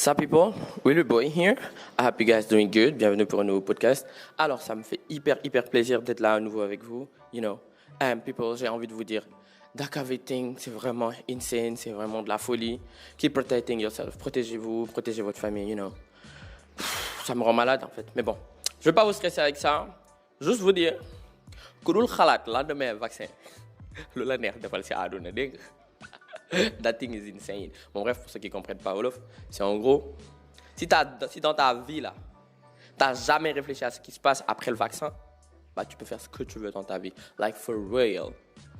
Sup people, Willy Boy here. I hope you guys doing good. Bienvenue pour un nouveau podcast. Alors, ça me fait hyper plaisir d'être là à nouveau avec vous. You know, people, j'ai envie de vous dire, Dark Everything, c'est vraiment insane, c'est vraiment de la folie. Keep protecting yourself. Protégez-vous, protégez votre famille, you know. Ça me rend malade en fait. Mais bon, je vais pas vous stresser avec ça. Juste vous dire, kurul khalat la de mes vaccins. Le la neex defal ci aduna dégg. That thing is insane. Bon, bref, pour ceux qui ne comprennent pas Wolof, c'est en gros, si dans ta vie, là, tu n'as jamais réfléchi à ce qui se passe après le vaccin, bah, tu peux faire ce que tu veux dans ta vie. Like, for real.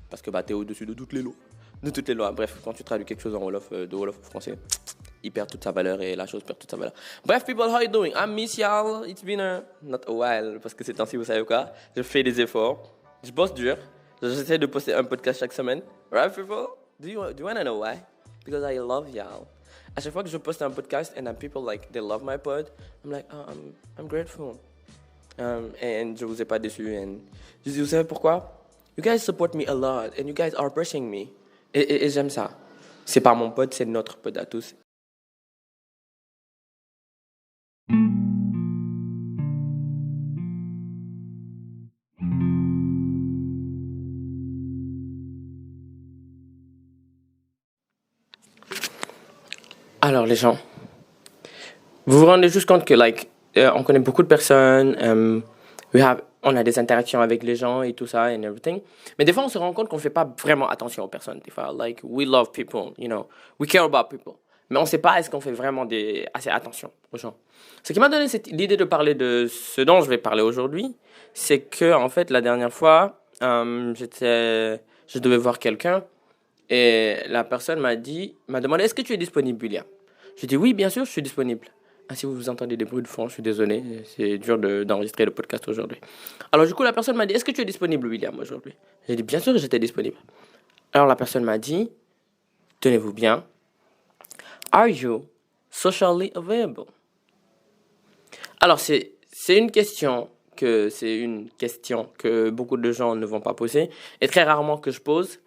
Parce que bah, tu es au-dessus de toutes les lois. De toutes les lois. Bref, quand tu traduis quelque chose en Wolof, de Wolof au français, il perd toute sa valeur et la chose perd toute sa valeur. Bref, people, how you doing? I miss y'all. It's been not a while. Parce que ces temps-ci, vous savez quoi? Je fais des efforts. Je bosse dur. J'essaie de poster un podcast chaque semaine. Right, people? Do you want to know why? Because I love y'all. À chaque fois que je poste un podcast and people like they love my pod, I'm like, oh, I'm grateful. And je vous ai pas déçu. And vous savez pourquoi? You guys support me a lot and you guys are pushing me. Et j'aime ça. C'est pas mon pod, c'est notre pod à tous. Alors les gens, vous vous rendez juste compte que on connaît beaucoup de personnes, on a des interactions avec les gens et tout ça and everything. Mais des fois on se rend compte qu'on fait pas vraiment attention aux personnes. Des fois, like we love people, you know, we care about people. Mais on sait pas est-ce qu'on fait vraiment assez attention aux gens. Ce qui m'a donné l'idée de parler de ce dont je vais parler aujourd'hui, c'est que en fait la dernière fois, je devais voir quelqu'un. Et la personne m'a demandé, est-ce que tu es disponible, William? J'ai dit, oui, bien sûr, je suis disponible. Ah, si vous entendez des bruits de fond, je suis désolé, c'est dur d'enregistrer le podcast aujourd'hui. Alors du coup, la personne m'a dit, est-ce que tu es disponible, William, aujourd'hui? J'ai dit, bien sûr, j'étais disponible. Alors la personne m'a dit, tenez-vous bien, are you socially available? Alors c'est une question que beaucoup de gens ne vont pas poser, et très rarement que je pose.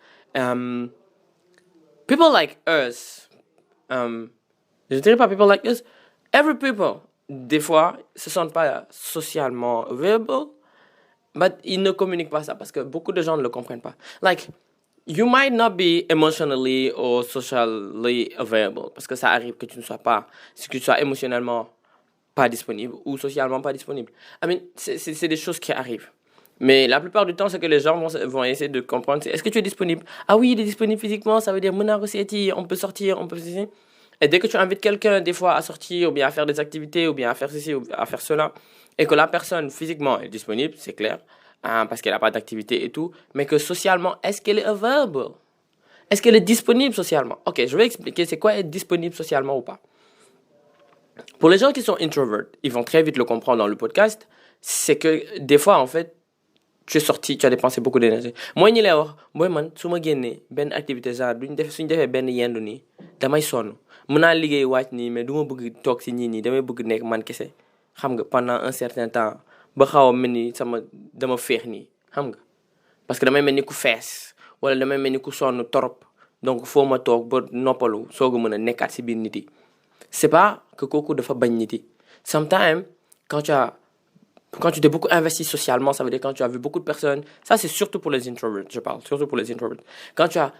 People like us, je dirais pas people like us, every people, des fois, se sentent pas socialement available, but ils ne communiquent pas ça parce que beaucoup de gens ne le comprennent pas. Like, you might not be emotionally or socially available parce que ça arrive que tu sois émotionnellement pas disponible ou socialement pas disponible. I mean, c'est des choses qui arrivent. Mais la plupart du temps, ce que les gens vont essayer de comprendre, c'est est-ce que tu es disponible? Ah oui, il est disponible physiquement, ça veut dire on peut sortir, on peut ceci. Et dès que tu invites quelqu'un, des fois, à sortir, ou bien à faire des activités, ou bien à faire ceci, ou à faire cela, et que la personne physiquement est disponible, c'est clair, parce qu'elle n'a pas d'activité et tout, mais que socialement, est-ce qu'elle est available? Est-ce qu'elle est disponible socialement? Ok, je vais expliquer c'est quoi être disponible socialement ou pas. Pour les gens qui sont introverts, ils vont très vite le comprendre dans le podcast, c'est que des fois, en fait, tu es sorti, tu as dépensé beaucoup d'énergie. Moi, ñu lay wax booy man su ma génnee benn activité genre suñ defee benn yendu nii damay sonn mën naa liggéey wàcc nii mais du ma bëgg toog si nit ñi damay bëgg nekk man kese xam nga pendant un certain temps ba xaw a mel ni dama féex nii xam nga parce que damay mel ni ku fees wala damay mel ni ku sonn torop donc foo ma toog ba noppalu soog a mën a nekkaat si biir nit yi c'est pas que kooku dafa bañ nit yi sometimes quand tu t'es beaucoup investi socialement, ça veut dire quand tu as vu beaucoup de personnes. Ça, c'est surtout pour les introverts, je parle, surtout pour les introverts. Quand tu as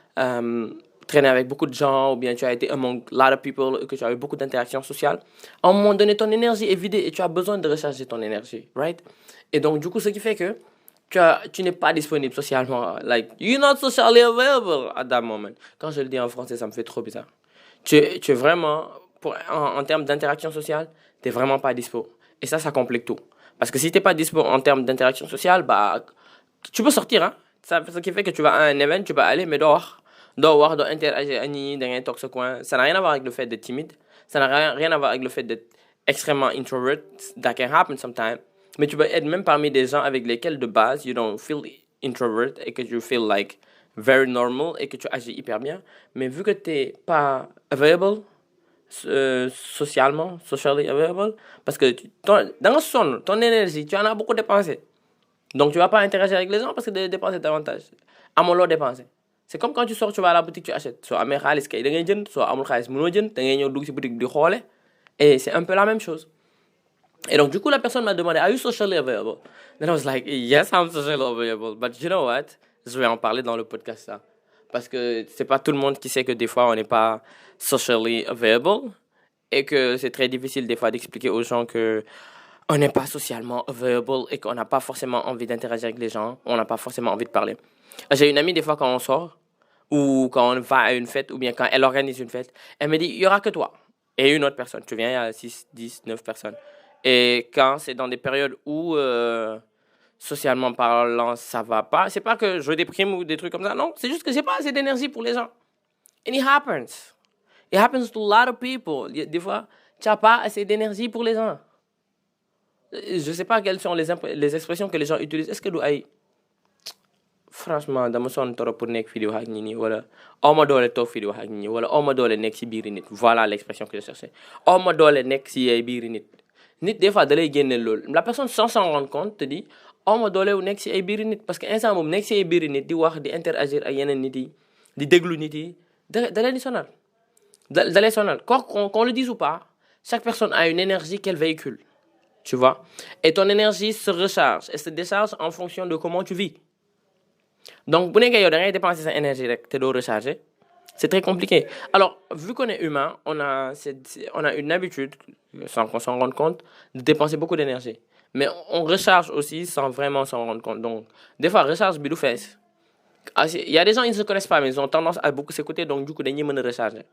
traîné avec beaucoup de gens, ou bien tu as été among a lot of people, que tu as eu beaucoup d'interactions sociales, à un moment donné, ton énergie est vidée et tu as besoin de recharger ton énergie, right? Et donc, du coup, ce qui fait que tu n'es pas disponible socialement. Like, you're not socially available at that moment. Quand je le dis en français, ça me fait trop bizarre. Tu es vraiment, en termes d'interaction sociale, tu n'es vraiment pas dispo. Et ça complique tout. Parce que si tu n'es pas dispo en termes d'interaction sociale, bah, tu peux sortir. Hein? Ce qui fait que tu vas à un événement, tu vas aller, mais dehors, interagir avec les gens, dans ce coin. Ça n'a rien à voir avec le fait d'être timide. Ça n'a rien à voir avec le fait d'être extrêmement introvert. That can happen sometimes. Mais tu peux être même parmi des gens avec lesquels, de base, you don't feel introvert et que tu feel like very normal et que tu agis hyper bien. Mais vu que tu n'es pas available, socially available, parce que dans ton énergie, tu en as beaucoup dépensé. Donc tu vas pas interagir avec les gens parce que tu dépenser davantage. Amolo dépenser. C'est comme quand tu sors, tu vas à la boutique, tu achètes. Soit amé xaalis kay da ngay jënd, soit amul xaalis mënoo jënd, da ngay ñëw dugg ci boutique di xoole Et c'est un peu la même chose. Et donc, du coup, la personne m'a demandé, Are you socially available? Then I was like, Yes, I'm socially available. But you know what? Je vais en parler dans le podcast, ça. Parce que c'est pas tout le monde qui sait que des fois, on n'est pas socially available. Et que c'est très difficile, des fois, d'expliquer aux gens que on n'est pas socialement available et qu'on n'a pas forcément envie d'interagir avec les gens. On n'a pas forcément envie de parler. J'ai une amie, des fois, quand on sort, ou quand on va à une fête, ou bien quand elle organise une fête, elle me dit, il y aura que toi et une autre personne. Tu viens, il y a 6, 10, 9 personnes. Et quand c'est dans des périodes où, socialement parlant, ça va pas, c'est pas que je déprime ou des trucs comme ça. Non, c'est juste que j'ai pas assez d'énergie pour les gens. And it happens. It happens to a lot of people. Des fois, tu n'as pas assez d'énergie pour les gens. Je sais pas quelles sont les expressions que les gens utilisent. Est-ce que du ay franchement dama sonn trop pour nekk fii di wax ak nit ñi wala aw ma doole toog fii di wax ak nit ñi wala aw ma doole nekk si biiri nit. Voilà l'expression que je cherchais. Aw ma doole nekk si ay biiri nit. Nit des fois da lay génneel loolu. La personne sans s'en rendre compte te dit aw ma doole wu nekk si ay biiri nit parce que instant boobu nekk si ay biiri nit di wax di interagir ak yeneen nit yi di déglu nit yi da leen di sonal. Da lay sonal. Qu'on le dise ou pas, chaque personne a une énergie qu'elle véhicule. Tu vois? Et ton énergie se recharge et se décharge en fonction de comment tu vis. Donc, bu nekkee yow da ngay dépenser sa énergie rek te doo recharger, c'est très compliqué. Alors, vu qu'on est humain, on a une habitude, sans qu'on s'en rende compte, de dépenser beaucoup d'énergie. Mais on recharge aussi sans vraiment s'en rendre compte. Donc, des fois, recharge bi du fees. Il y a des gens, ils ne se connaissent pas, mais ils ont tendance à beaucoup s'écouter, donc du coup, dañuy mën a recharger.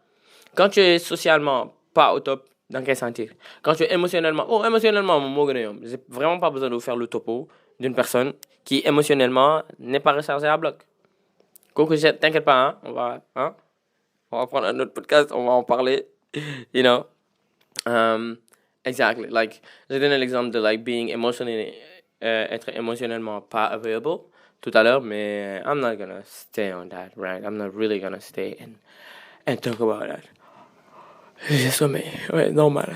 Quand tu es socialement pas au top, dans quel sentir? Quand tu es émotionnellement, j'ai vraiment pas besoin de vous faire le topo d'une personne qui émotionnellement n'est pas rechargée à bloc. T'inquiète pas, on va prendre un autre podcast, on va en parler, you know. Exactly. Like, j'ai donné l'exemple de like being emotionally, être émotionnellement pas available tout à l'heure, mais I'm not gonna stay on that, right? I'm not really gonna stay and talk about that. J'ai sommeil, ouais, normal.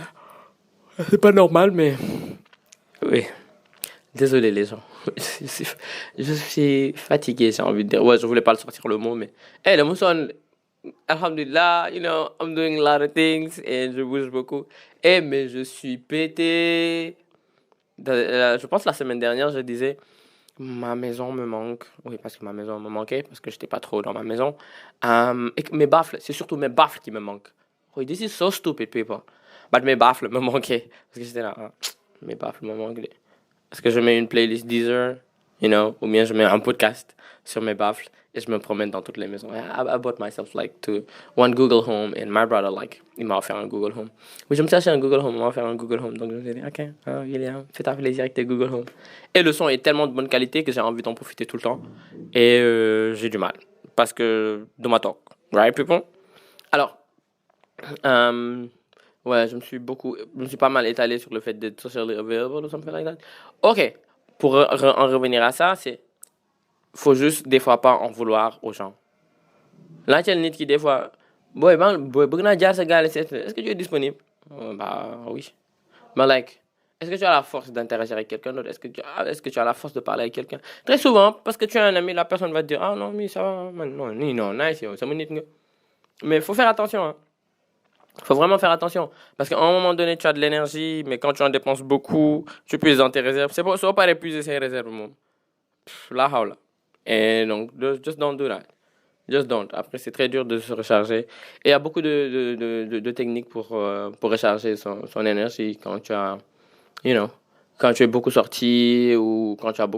C'est pas normal, mais oui. Désolé les gens. Je suis fatigué, j'ai envie de dire. Ouais, je voulais pas le sortir le mot, mais hey, le mousson, alhamdulillah, you know, I'm doing a lot of things et je bouge beaucoup. Eh, mais je suis pété. Je pense la semaine dernière, je disais, ma maison me manque. Oui, parce que ma maison me manquait, parce que j'étais pas trop dans ma maison. Et mes baffles, c'est surtout mes baffles qui me manquent. Oui, this is so stupid, people. But mes baffles me manquaient. Parce que j'étais là, mes baffles me manquent. Est-ce que je mets une playlist Deezer, you know, ou bien je mets un podcast sur mes baffles et je me promène dans toutes les maisons. I bought myself like one Google Home and my brother like il m'a offert un Google Home. Oui, je me suis acheté un Google Home, il m'a offert un Google Home, donc je me suis dit ok, William, fais-toi plaisir avec tes Google Home. Et le son est tellement de bonne qualité que j'ai envie d'en profiter tout le temps et j'ai du mal parce que de ma talk, right people? Alors, ouais, je me suis pas mal étalé sur le fait d'être socially available ou something like that. Ok, pour en revenir à ça, faut juste des fois pas en vouloir aux gens. Là, tu as nit qui des fois, boy, bëgg naa jaar sa gaale est-ce que tu es disponible? Bah oui. Mais like, est-ce que tu as la force d'interagir avec quelqu'un d'autre? Est-ce que tu as la force de parler avec quelqu'un? Très souvent, parce que tu as un ami, la personne va te dire, ah non, mais ça va, man, non, nice, ça me nit nga. Mais faut faire attention, hein. Faut vraiment faire attention. Parce qu'à un moment donné, tu as de l'énergie, mais quand tu en dépenses beaucoup, tu peux les en tes réserves. C'est pas épuiser ses réserves, mon. La haula. Et donc, just don't do that. Just don't. Après, c'est très dur de se recharger. Et il y a beaucoup de techniques pour recharger son énergie quand tu as, you know, quand tu es beaucoup sorti ou quand tu as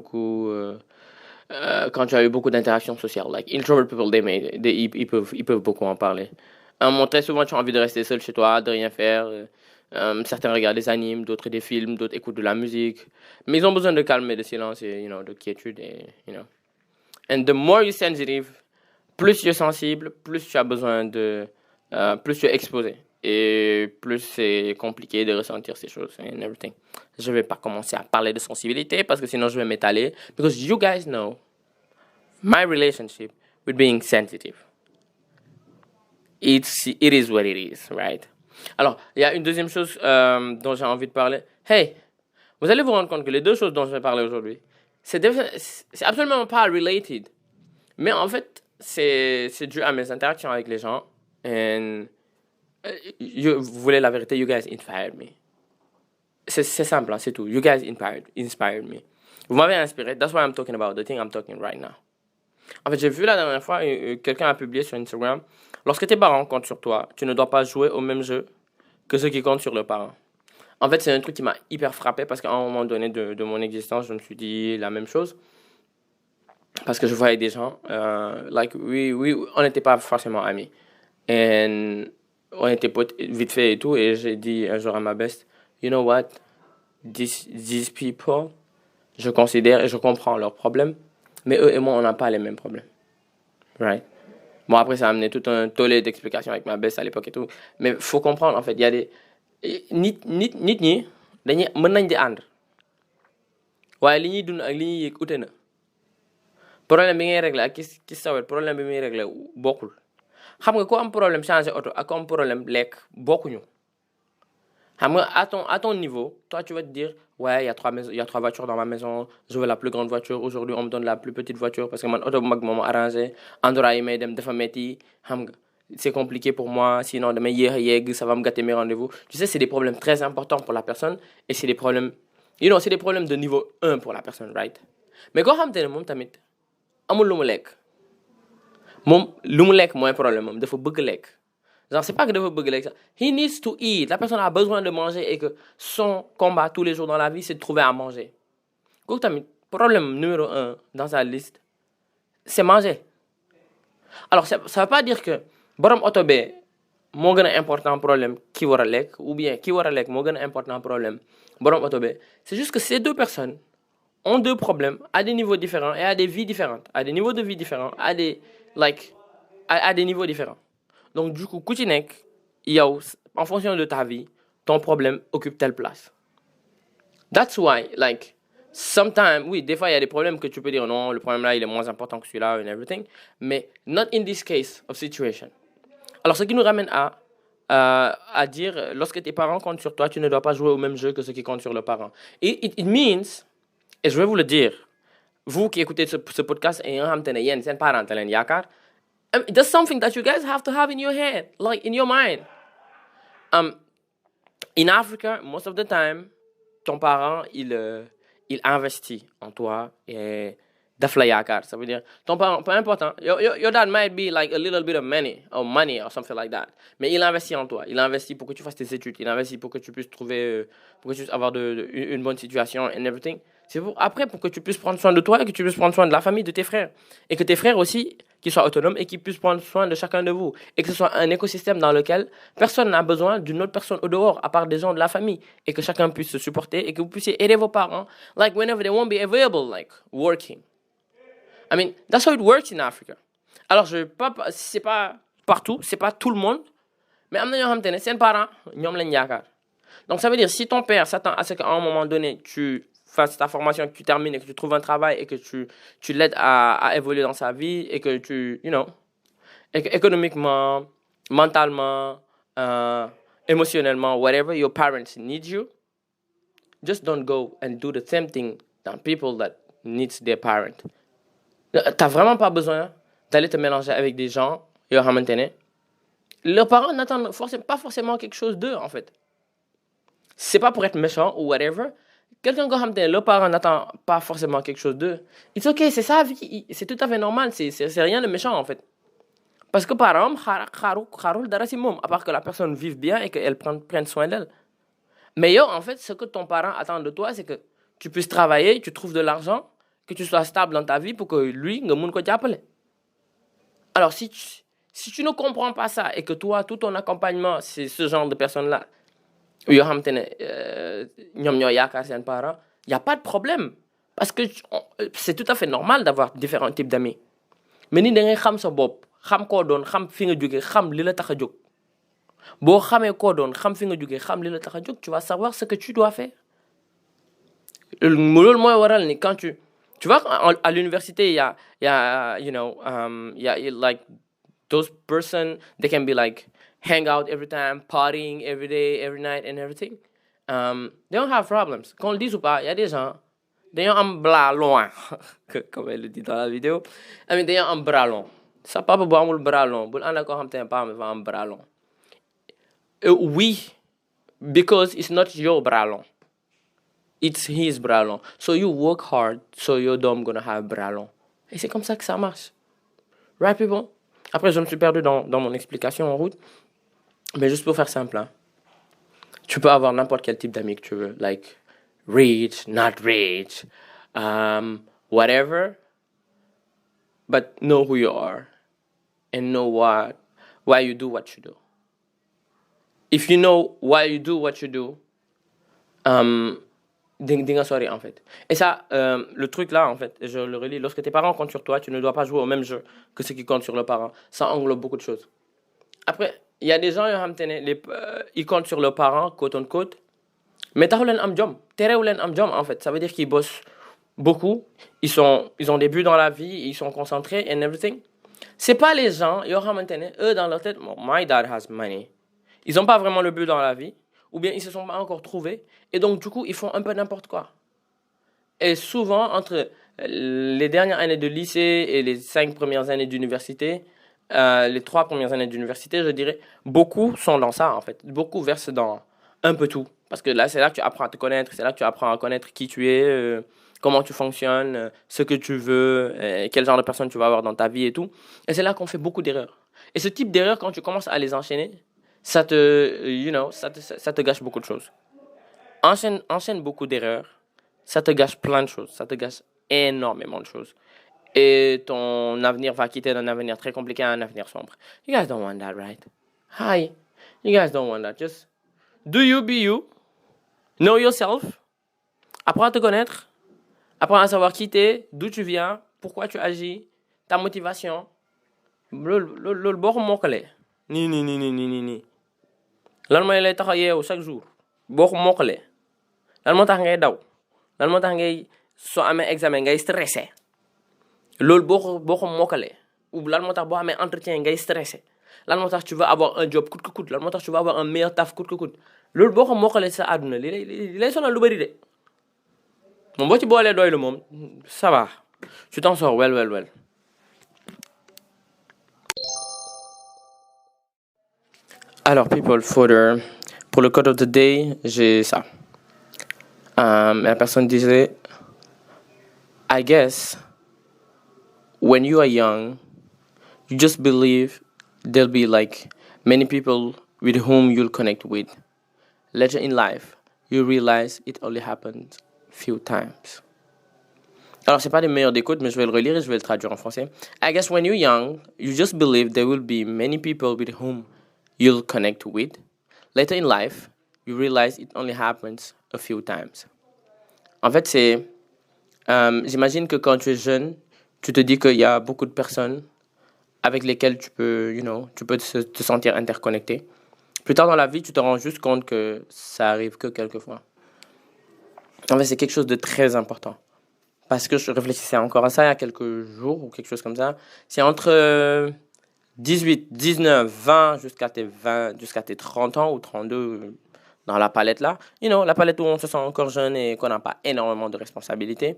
quand tu as eu beaucoup d'interactions sociales. Like, introvert people, ils peuvent beaucoup en parler. Très souvent, tu as envie de rester seul chez toi, de rien faire. Certains regardent des animes, d'autres des films, d'autres écoutent de la musique. Mais ils ont besoin de calme et de silence et, you know, de quiétude. Et, you know. And the more you're sensitive, plus tu es sensible, plus tu as besoin plus tu es exposé. Et plus c'est compliqué de ressentir ces choses and everything. Je vais pas commencer à parler de sensibilité parce que sinon je vais m'étaler. Because you guys know my relationship with being sensitive. It is what it is, right? Alors, il y a une deuxième chose dont j'ai envie de parler. Hey, vous allez vous rendre compte que les deux choses dont je vais parler aujourd'hui, c'est absolument pas related. Mais en fait, c'est dû à mes interactions avec les gens. And Vous voulez la vérité, you guys inspired me. C'est simple, hein, c'est tout. You guys inspired me. Vous m'avez inspiré. That's what I'm talking about, the thing I'm talking right now. En fait, j'ai vu la dernière fois, quelqu'un a publié sur Instagram, lorsque tes parents comptent sur toi, tu ne dois pas jouer au même jeu que ceux qui comptent sur leurs parents. En fait, c'est un truc qui m'a hyper frappé parce qu'à un moment donné de mon existence, je me suis dit la même chose. Parce que je voyais des gens, on n'était pas forcément amis. Et on était potes vite fait et tout. Et j'ai dit un jour à ma best, you know what, these people, je considère et je comprends leurs problèmes, mais eux et moi, on n'a pas les mêmes problèmes. Right? Bon, après, ça a amené tout un tollé d'explications avec ma best à l'époque et tout. Mais faut comprendre, en fait, il y a des. Nit ñi dañuy mën nañ di ànd waaye li ñuy dund ak li ñuy yëg ute na problème bi ngay régler ak ki sawet problème bi muy régler bokkul xam nga ko am problème changer auto ak ko am problème lekk bokkuñu xam nga à ton niveau toi tu vas te dire ouais il y a trois voitures dans ma maison je veux la plus grande voiture aujourd'hui on me donne la plus petite voiture parce que man auto bu mag moo ma arrangé endroit yi may dem dafa metti xam nga c'est compliqué pour moi, sinon demain ça va me gâter mes rendez-vous. Tu sais, c'est des problèmes très importants pour la personne et c'est des problèmes, c'est des problèmes de niveau 1 pour la personne, right? Mais quand on mom tamit amul lu mu lekk moom lu mu lekk mooy problème moom dafa bëgg lekk genre c'est pas que dafa bëgg lekk sax he needs to eat, la personne a besoin de manger et que son combat tous les jours dans la vie c'est de trouver à manger kooku tamit problème numéro 1 dans sa liste c'est manger. Alors ça veut pas dire que borom auto bee moo gën a important problème ki war a lekk ou bien ki war a lekk moo gën a important problème borom auto bee c'est juste que ces deux personnes ont deux problèmes à des niveaux différents et à des vies différentes, à des niveaux de vie différents, à des niveaux différents. Donc du coup ku ci nekk yow en fonction de ta vie ton problème occupe telle place. That's why sometimes, oui, des fois, il y a des problèmes que tu peux dire non, le problème là, il est moins important que celui-là and everything, mais not in this case of situation. Alors, ce qui nous ramène à dire, lorsque tes parents comptent sur toi, tu ne dois pas jouer au même jeu que ceux qui comptent sur leurs parents. It means, et je vais vous le dire, vous qui écoutez ce podcast, et c'est parent, that's something that you guys have to have in your head, like in your mind. In Africa, most of the time, ton parent, il investit en toi et daf la yaakaar. Ça veut dire, ton parent, peu important, your dad might be like a little bit of money or something like that. Mais il investit en toi. Il investit pour que tu fasses tes études. Il investit pour que tu puisses trouver, pour que tu puisses avoir une bonne situation and everything. C'est pour que tu puisses prendre soin de toi et que tu puisses prendre soin de la famille, de tes frères. Et que tes frères aussi, qu'ils soient autonomes et qu'ils puissent prendre soin de chacun de vous. Et que ce soit un écosystème dans lequel personne n'a besoin d'une autre personne au dehors, à part des gens de la famille. Et que chacun puisse se supporter et que vous puissiez aider vos parents, like whenever they won't be available, like working. I mean, that's how it works in Africa. Alors, c'est pas partout, c'est pas tout le monde, mais am na ñoo xamante ne seen parents ñoom lañ yaakaar. Donc, ça veut dire, si ton père s'attend à ce qu'à un moment donné, tu fasses ta formation, que tu termines et que tu trouves un travail et que tu l'aides à évoluer dans sa vie et que économiquement, mentalement, émotionnellement, whatever, your parents need you, just don't go and do the same thing than people that needs their parent. T'as vraiment pas besoin d'aller te mélanger avec des gens, yoo xamante ne leurs parents n'attendent pas forcément quelque chose d'eux, en fait. C'est pas pour être méchant ou whatever. Quelqu'un qui xamante ne leurs parents n'attend pas forcément quelque chose d'eux. It's okay, c'est sa vie, c'est tout à fait normal, c'est rien de méchant, en fait. Parce que parents xaarul dara si moom, à part que la personne vive bien et qu'elle prenne soin d'elle. Mais yo, en fait, ce que ton parent attend de toi, c'est que tu puisses travailler, tu trouves de l'argent, que tu sois stable dans ta vie pour que lui, nga mun ko jàppale. Alors, si tu ne comprends pas ça et que toi, tout ton accompagnement, c'est ce genre de personnes-là, yoo xamante ne ñoom ñoo yaakaar seen parents, il n'y a pas de problème. Parce que c'est tout à fait normal d'avoir différents types d'amis. Mais ni da ngay xam sa bopp, xam koo doon, xam fi nga jóge, xam li la tax a jóg. Boo xamee koo doon, xam fi nga jóge, xam li la tax a jóg, tu vas savoir ce que tu dois faire. Loolu mooy waral ni quand tu vois, à l'université, il y a like those person, they can be like hang out every time, partying every day, every night and everything. They don't have problems. Qu'on le dise ou pas, il y a des gens, dañoo am bras long, comme elle le dit dans la vidéo. I mean, dañoo am bras long. Sa papa bu amul bras long, bul ànd ak koo xam te ne papa dafa am bras long. Oui, because it's not your bras long. It's his bras long. So you work hard, so your dom gonna have bras long. Et c'est comme ça que ça marche. Right, people? Après, je me suis perdu dans mon explication en route. Mais juste pour faire simple, hein. Tu peux avoir n'importe quel type d'amis que tu veux. Like, rich, not rich, whatever. But know who you are. And know why you do what you do. If you know why you do what you do, di nga sori en fait. Et ça, le truc là en fait, je le relis, lorsque tes parents comptent sur toi, tu ne dois pas jouer au même jeu que ceux qui comptent sur le parent. Ça englobe beaucoup de choses. Après, il y a des gens ils comptent sur le parent, quote on quote, mais taxu leen am jom, terew leen am jom en fait. Ça veut dire qu'ils bossent beaucoup, ils ont des buts dans la vie, ils sont concentrés and everything. C'est pas les gens, eux dans leur tête, my dad has money. Ils n'ont pas vraiment le but dans la vie, ou bien ils se sont pas encore trouvés, et donc du coup ils font un peu n'importe quoi. Et souvent, entre les dernières années de lycée et les 5 premières années d'université, les 3 premières années d'université, je dirais, beaucoup sont dans ça en fait. Beaucoup versent dans un peu tout. Parce que là, c'est là que tu apprends à te connaître, c'est là que tu apprends à connaître qui tu es, comment tu fonctionnes, ce que tu veux, quel genre de personne tu vas avoir dans ta vie et tout. Et c'est là qu'on fait beaucoup d'erreurs. Et ce type d'erreurs, quand tu commences à les enchaîner, ça te gâche beaucoup de choses. Enchaîne beaucoup d'erreurs, ça te gâche plein de choses, ça te gâche énormément de choses. Et ton avenir va quitter d'un avenir très compliqué à un avenir sombre. You guys don't want that, right? Hi. You guys don't want that. Just do you be you. Know yourself. Apprends à te connaître. Apprends à savoir qui t'es, d'où tu viens, pourquoi tu agis, ta motivation. Loolu boo ko mokkalee. Nii. Lan mooy lay tax a yeewu chaque jour. Boo ko mokkalee. Lan moo tax ngay daw. Lan moo tax ngay soo amee examen ngay stressé. Loolu boo ko mokkalee. Ou lan moo tax boo amee entretien ngay stressé. Lan moo tax tu veux avoir un job coûte que coûte. Lan moo tax tu veux avoir un meilleur taf coûte que coûte. Loolu boo ko mokkalee sa àdduna li lay sonal lu bëri de. Moom boo ci boolee doylu moom ça va. Tu t'en sors well. Alors, people, pour le code of the day, j'ai ça. La personne disait, I guess, when you are young, you just believe there'll be like many people with whom you'll connect with. Later in life, you realize it only happened few times. Alors, c'est pas des meilleurs d'écoute, mais je vais le relire et je vais le traduire en français. I guess when you're young, you just believe there will be many people with whom you'll connect with. Later in life, you realize it only happens a few times. En fait, c'est... j'imagine que quand tu es jeune, tu te dis qu'il y a beaucoup de personnes avec lesquelles tu peux te sentir interconnecté. Plus tard dans la vie, tu te rends juste compte que ça arrive que quelques fois. En fait, c'est quelque chose de très important. Parce que je réfléchissais encore à ça il y a quelques jours ou quelque chose comme ça. C'est entre 18, 19, 20 jusqu'à tes 30 ans ou 32 dans la palette là. La palette où on se sent encore jeune et qu'on n'a pas énormément de responsabilités.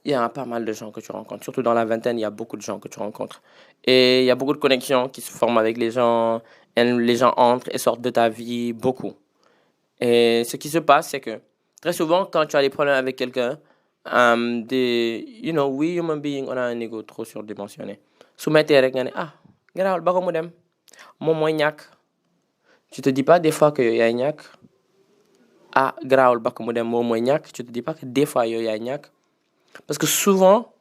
Il y a pas mal de gens que tu rencontres. Surtout dans la vingtaine, il y a beaucoup de gens que tu rencontres. Et il y a beaucoup de connexions qui se forment avec les gens. Et les gens entrent et sortent de ta vie, beaucoup. Et ce qui se passe, c'est que très souvent, quand tu as des problèmes avec quelqu'un, we human beings, on a un ego trop surdimensionné. Soumettez rek nga ne garaawal ba ko mu dem moom mooy ñàkk. Tu te dis pas des fois que yow yaay ñàkk. Garaawal ba ko mu dem moom mooy ñàkk. Tu te dis pas que des fois yow yaay ñàkk. Parce que souvent,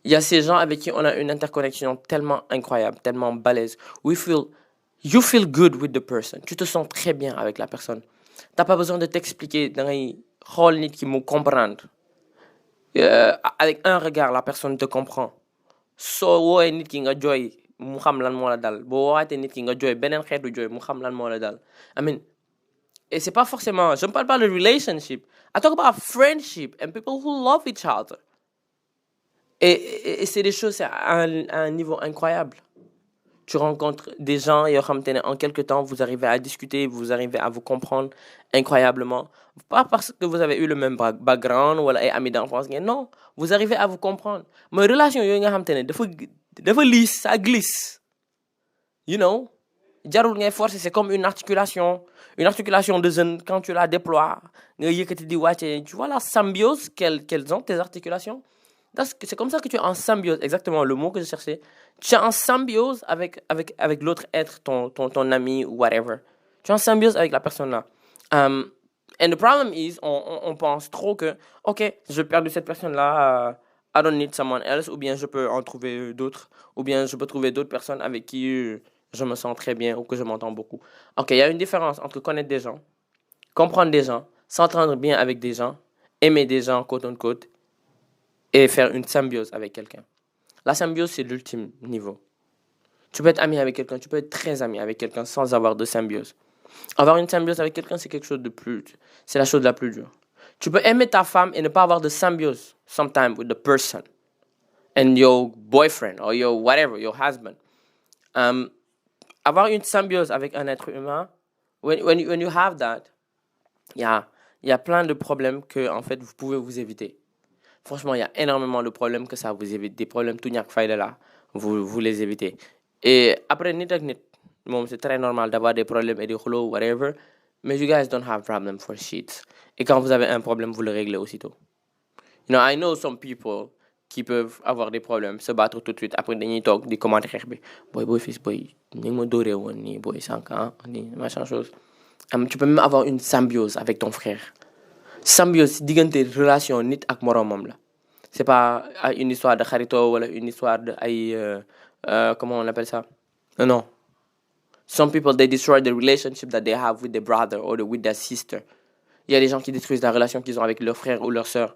il y a ces gens avec qui on a une interconnexion tellement incroyable, tellement balèze. You feel good with the person. Tu te sens très bien avec la personne. T'as pas besoin de t'expliquer. Da ngay xool nit ki mu comprendre. Avec un regard, la personne te comprend. Soo woowee nit ki nga jooy mu xam lan moo la dal. Boo woowaatee nit ki nga jooy beneen xeetu jooy mu xam lan moo la dal. Et c'est pas forcément... Je ne parle pas de relationship. I talk about friendship and people who love each other. Et c'est des choses à un niveau incroyable. Tu rencontres des gens et en quelques temps, vous arrivez à discuter, vous arrivez à vous comprendre incroyablement. Pas parce que vous avez eu le même background ou ay amis d'enfance. Non, vous arrivez à vous comprendre. Mais relation dafa lisse, ça glisse. Jarul ngay forcer, c'est comme une articulation. Une articulation de jeunes, quand tu la déploies, tu vois la symbiose qu'elles ont, tes articulations. C'est comme ça que tu es en symbiose, exactement le mot que je cherchais. Tu es en symbiose avec l'autre être, ton ami ou whatever. Tu es en symbiose avec la personne là. And the problem is, on pense trop que, ok, je perds de cette personne-là, I don't need someone else, ou bien je peux en trouver d'autres, ou bien je peux trouver d'autres personnes avec qui je me sens très bien ou que je m'entends beaucoup. Ok, il y a une différence entre connaître des gens, comprendre des gens, s'entendre bien avec des gens, aimer des gens, quote unquote, et faire une symbiose avec quelqu'un. La symbiose, c'est l'ultime niveau. Tu peux être ami avec quelqu'un, tu peux être très ami avec quelqu'un sans avoir de symbiose. Avoir une symbiose avec quelqu'un, c'est quelque chose de plus... C'est la chose la plus dure. Tu peux aimer ta femme et ne pas avoir de symbiose sometimes with the person and your boyfriend or your whatever, your husband. Avoir une symbiose avec un être humain, when you have that, il y a plein de problèmes que en fait vous pouvez vous éviter. Franchement, il y a énormément de problèmes que ça vous évite. Des problèmes tout ñak fayda là, vous les évitez. Et après, nit ak nit, c'est très normal d'avoir des problèmes et des khlo, whatever. Mais you guys don't have problem for shit. Et quand vous avez un problème, vous le réglez aussitôt. You know, I know some people qui peuvent avoir des problèmes, se battre tout de suite. Après, dañuy toog di commenter xeex bi. Boy, fils, boy, ni ma dóoree woon nii, boy, 5 ans, nii, machin chose. Tu peux même avoir une symbiose avec ton frère. Symbiose, diggante relation nit ak moromam la. C'est pas une histoire de xarito wala une histoire de comment on appelle ça? Non. Some people, they destroy the relationship that they have with their brother or with their sister. Il y a des gens qui détruisent la relation qu'ils ont avec leur frère ou leur sœur.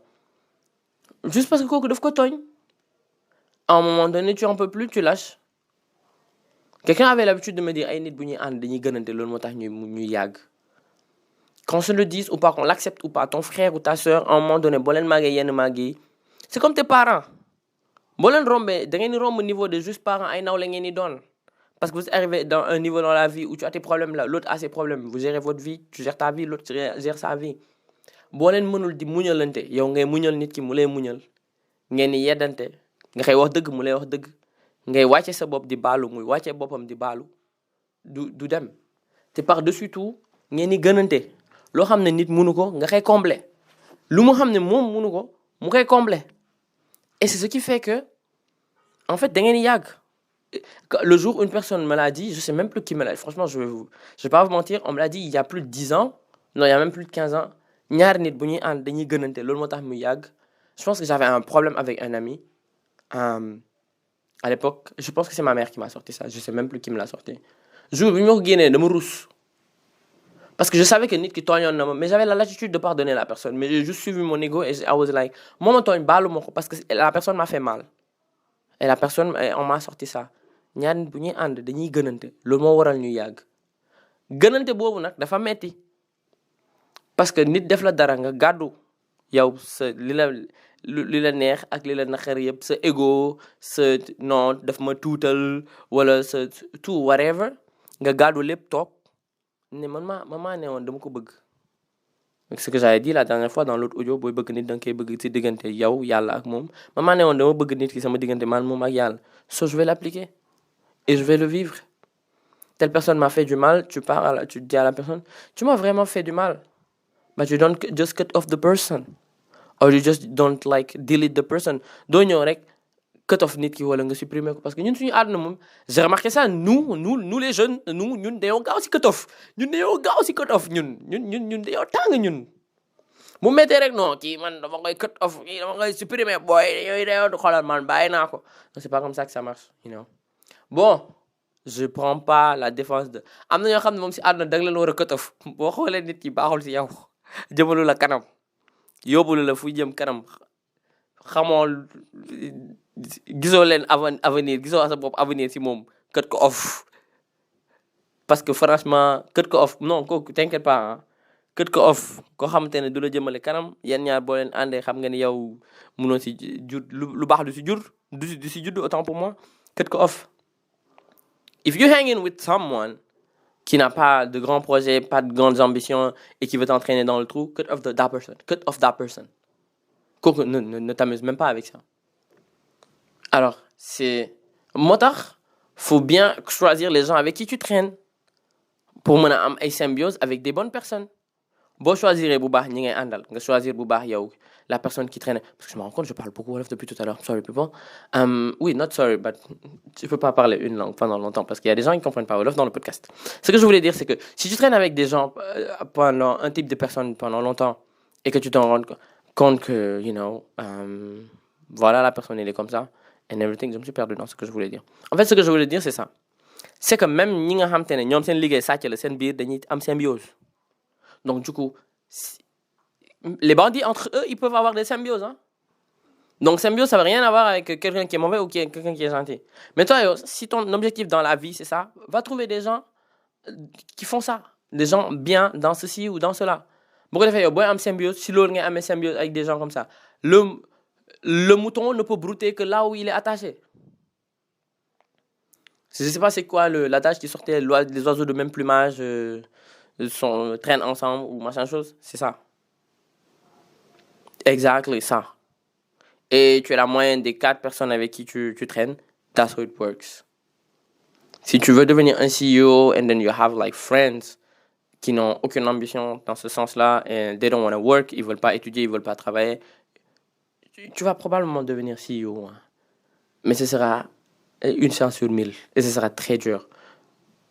Juste parce que kooku daf ko tooñ. À un moment donné, tu en peux plus, tu lâches. Quelqu'un avait l'habitude de me dire ay nit bu ñuy ànd dañuy gënante loolu moo tax ñuy yàgg. Qu'on se le dise ou pas, qu'on l'accepte ou pas, ton frère ou ta sœur, à un moment donné, boo leen màggee yenn màgg yi, c'est comme tes parents. Boo leen rombee da ngeen di romb niveau de juste parents ay naw la ngeen di doon. Parce que vous arrivez dans un niveau dans la vie où tu as tes problèmes là, l'autre a ses problèmes. Vous gérez votre vie, tu gères ta vie, l'autre gère sa vie. Boo leen mënul di muñalante yow ngay muñal nit ki mu lay muñal ngeen di yeddante nga koy wax dëgg mu lay wax dëgg ngay wàcce sa bopp di baalu muy wàcce boppam di baalu du dem te par dessus tout ngeen di gënante loo xam ne nit mënu ko nga koy combler lu mu xam ne moom mënu ko mu koy combler et c'est ce qui fait que en fait da ngeen di yàgg. Le jour où une personne me l'a dit, je sais même plus qui me l'a dit, franchement je vais pas vous mentir, on me l'a dit il y a plus de 10 ans, non il y a même plus de 15 ans. Ñaar nit bu ñuy ànd dañuy gënante loolu moo tax muy yàgg. Je pense que j'avais un problème avec un ami à l'époque. Je pense que c'est ma mère qui m'a sorti ça, je sais même plus qui me l'a sorti. Jour bi ma ko génnee dama rus parce que je savais que nit ki tooñoon na ma mais j'avais la latitude de pardonner la personne mais j'ai juste suivi mon ego et I was like moo ma tooñ baalu ma ko parce que la personne m'a fait mal et la personne on m'a sorti ça. Ñaar nit bu ñuy ànd dañuy gënante loolu moo waral ñuy yàgg gënante boobu nag dafa metti parce que nit def la dara nga gàddu yow sa li la neex ak li la naqar yëpp sa ego sa non daf ma tuutal wala sa tout whatever nga gàddu lépp toog ne man maa ne woon dama ko bëgg. Ce que j'avais dit la dernière fois dans l'autre audio booy bëgg nit da nga koy bëgg ci diggante yow yàlla ak moom man maa ne woon dama bëgg nit ki sama diggante man moom ak yàlla so je vais l'appliquer et je vais le vivre. Telle personne m'a fait du mal, tu dis à la personne tu m'as vraiment fait du mal. But you don't just cut off the person. Or you just don't like delete the person. Doo ñëw rek cut off nit ki wala nga supprimer ko parce que ñun suñu àdduna moom j'ai remarqué ça nous les jeunes ñun dañoo gaaw si cut off ñun dañoo dañoo tàng ñun. mu méttee rek non kii man dama koy cut off kii dama koy supprimer booy yooyu dañoo xoolal man bàyyi naa ko. Non c'est pas comme ça que ça marche, you know. Bon. Je prends pas la défense de am na ñoo xam ne moom si àdduna da nga leen war a cut off boo xoolee nit ki baaxul si yow jëmalu la kanam yóbbulu la fu jëm kanam xamoo gisoo leen avenir gisoo sa bopp avenir si moom cut ko off parce que franchement cut ko off non kooku t'inquiète pas ah cut ko off koo xamante ne du la jëmale kanam yéen ñaar boo leen àndee xam nga ni yow mënoo si jur lu baax du si judd autant pour moi cut ko off. If you hang in with someone qui n'a pas de grands projets, pas de grandes ambitions et qui veut t'entraîner dans le trou, cut off that person. Cut off that person. Ne t'amuse même pas avec ça. Alors, c'est... moo tax faut bien choisir les gens avec qui tu traînes. pour mën a am ay symbiose avec des bonnes personnes. Boo choisiree bu baax ñi ngay àndal nga choisir bu baax yow la personne qui traîne parce que je me rends compte je parle beaucoup wolof depuis tout à l'heure. Sorry people. Oui, not sorry, but tu peux pas parler une langue pendant longtemps parce qu'il y a des gens qui comprennent pas wolof dans le podcast. Ce que je voulais dire c'est que si tu traînes avec des gens pendant un type de personne pendant longtemps et que tu t'en rends compte que voilà la personne elle est comme ça and everything, je me suis perdu dans ce que je voulais dire. En fait ce que je voulais dire c'est ça. C'est que même ñi nga xam te ne ñoom seen liggéey sàcc la seen biir dañuy am symbiose. Donc, du coup, les bandits, entre eux, ils peuvent avoir des symbioses. Hein? Donc, symbiose, ça veut rien avoir avec quelqu'un qui est mauvais ou quelqu'un qui est gentil. Mais toi, si ton objectif dans la vie, c'est ça, va trouver des gens qui font ça. Des gens bien dans ceci ou dans cela. Beaucoup de fois, il y a un symbiose. Si l'autre a un symbiose avec des gens comme ça, le mouton ne peut brouter que là où il est attaché. Je ne sais pas c'est quoi l'adage qui sortait, les oiseaux de même plumage... traînent ensemble ou machin chose, c'est ça. Exactly, ça. Et tu es la moyenne des 4 personnes avec qui tu traînes. That's how it works. Si tu veux devenir un CEO and then you have like friends qui n'ont aucune ambition dans ce sens-là and they don't want to work, ils veulent pas étudier, ils veulent pas travailler, tu vas probablement devenir CEO. Hein. Mais ce sera une chance sur 1000 et ce sera très dur.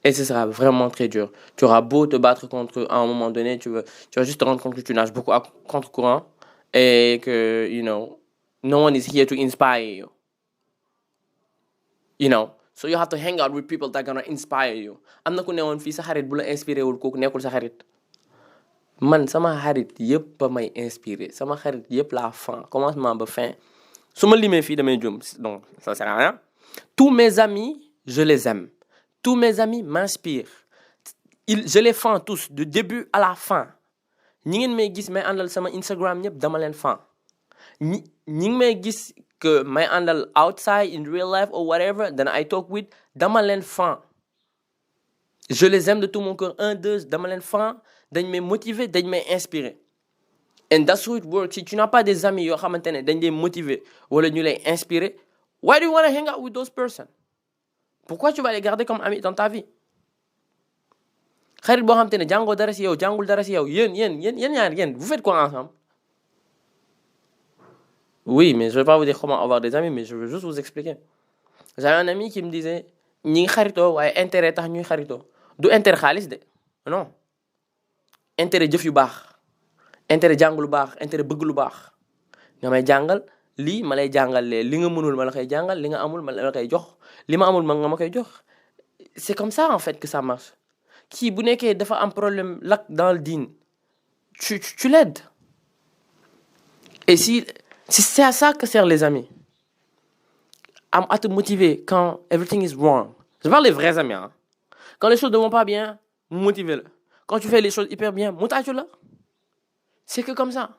Et ce sera vraiment très dur. Tu auras beau te battre contre eux, à un moment donné, tu vas juste te rendre compte que tu nages beaucoup à contre-courant et que, no one is here to inspire you. So you have to hang out with people that are gonna inspire you. Am na ku newoon fii sa xarit bu la inspiré wul kooku nekkul sa xarit. Man sama xarit yëpp ba may inspiré sama xarit yëpp la fin commencement ba fin su ma limee fii damay jum donc ça sert à rien. Tous mes amis je les aime. Tous mes amis m'inspirent. Je les fends tous, du début à la fin. ñi ngeen may gis may àndal sama Instagram ñëpp dama leen fend. ñi ngi may gis que may àndal outside in real life or whatever then I talk with dama leen fend. Je les aime de tout mon cœur. 1, 2 dama leen fend dañ may motiver dañ may inspirer. And that's how it works. Si tu n'as pas des amis yoo xamante ne dañ lay motiver wala ñu lay inspirer, why do you want to hang out with those person? Pourquoi tu vas les garder comme amis dans ta vie? xarit boo xamante ne jàngoo dara si yow jàngul dara si yow yéen vous faites quoi ensemble? Oui, mais je vais pas vous dire comment avoir des amis, mais je veux juste vous expliquer. J'avais un ami qui me disait ñi ngi xaritoo waaye intérêt tax ñuy xaritoo du intérêt xaalis de non intérêt jëf yu baax intérêt jàng lu baax intérêt bëgg lu baax nga may jàngal lii ma lay jàngal li nga mënul ma la koy jàngal li nga amul ma la koy jox li ma amul ma nga ma koy jox. C'est comme ça en fait que ça marche. Kii bu nekkee dafa am problème lak dans le din tu l'aides. Et si c'est à ça que servent les amis, à te motiver quand everything is wrong. Je parle des vrais amis. Hein. Quand les choses ne vont pas bien, motivez-le. Quand tu fais les choses hyper bien, motive-le. C'est que comme ça.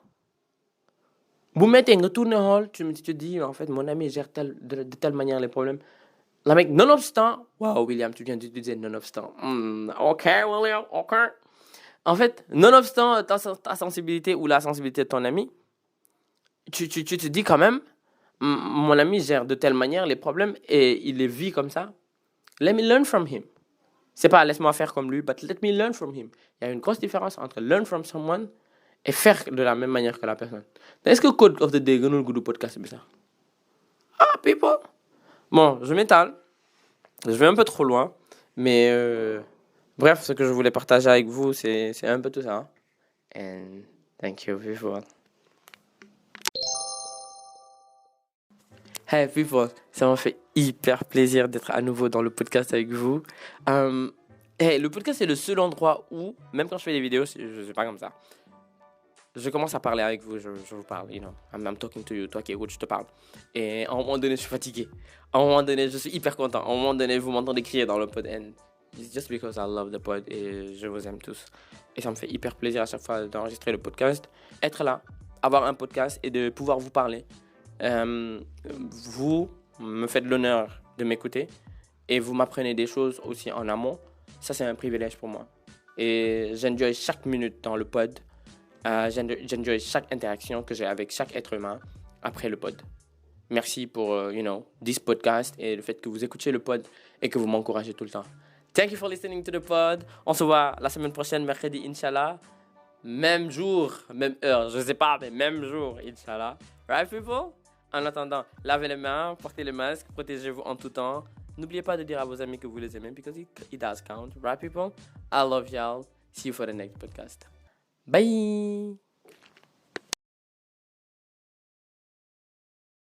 Vous mettez nga tourner hall, tu te dis en fait mon ami gère de telle manière les problèmes. La mec, nonobstant, wow William, tu viens d'utiliser nonobstant. Ok William, ok. En fait, nonobstant ta sensibilité ou la sensibilité de ton ami, tu te dis quand même, mon ami gère de telle manière les problèmes et il les vit comme ça. Let me learn from him. C'est pas laisse-moi faire comme lui, but let me learn from him. Il y a une grosse différence entre learn from someone et faire de la même manière que la personne. Est-ce que Code of the Day gënul gudd podcast bi ça? Ah, people. Bon, je m'étale. Je vais un peu trop loin, mais bref, ce que je voulais partager avec vous, c'est un peu tout ça. And thank you, people. Hey, people, ça m'a fait hyper plaisir d'être à nouveau dans le podcast avec vous. Hey, le podcast, c'est le seul endroit où, même quand je fais des vidéos, je ne suis pas comme ça. Je commence à parler avec vous, je vous parle, I'm talking to you, toi qui écoutes, je te parle. Et à un moment donné, je suis fatigué. À un moment donné, je suis hyper content. À un moment donné, vous m'entendez crier dans le pod. And it's just because I love the pod et je vous aime tous. Et ça me fait hyper plaisir à chaque fois d'enregistrer le podcast, être là, avoir un podcast et de pouvoir vous parler. Vous me faites l'honneur de m'écouter et vous m'apprenez des choses aussi en amont. Ça, c'est un privilège pour moi. Et j'enjoy chaque minute dans le pod. J'enjoy chaque interaction que j'ai avec chaque être humain après le pod. Merci pour, this podcast et le fait que vous écoutiez le pod et que vous m'encouragez tout le temps. Thank you for listening to the pod. On se voit la semaine prochaine, mercredi, Inch'Allah. Même jour, même heure, je sais pas, mais même jour, Inch'Allah. Right, people? En attendant, lavez les mains, portez le masque, protégez-vous en tout temps. N'oubliez pas de dire à vos amis que vous les aimez because it does count. Right, people? I love y'all. See you for the next podcast. Bye!